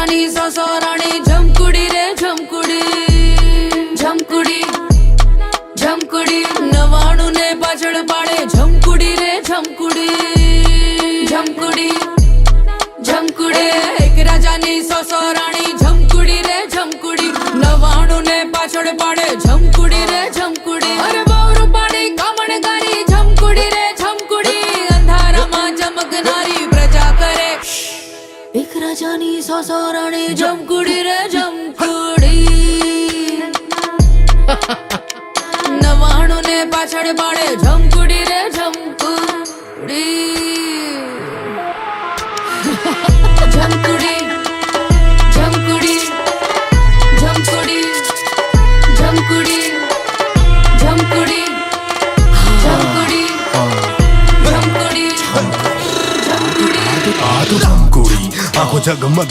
રાજાની સસરાણી જમકુડી રે જમકુડી જમકુડી જમકુડી 99 ને પાછળ પાડે જમકુડી રે જમકુડી જમકુડી જમકુડી એક રાજાની સસરાણી જમકુડી રે જમકુડી 99 ને પાછળ પાડે જમકુડી રે જમકુડી અરે બહુ રૂપાળી કામણગારી જમકુડી રે જમકુડી અંધારામાં ચમકનારી પ્રજા કરે એક રાજાની સસરાણી જમકુડી રે જમકુડી 99 ને પાછળ પાડે જમકુડી રે જમકુડી જમકુડી જમકુડી જમકુડી જમકુડી જમકુડી જમકુડી જમકુડી જમકુડી આ તો જમકુડી આખો જગમગે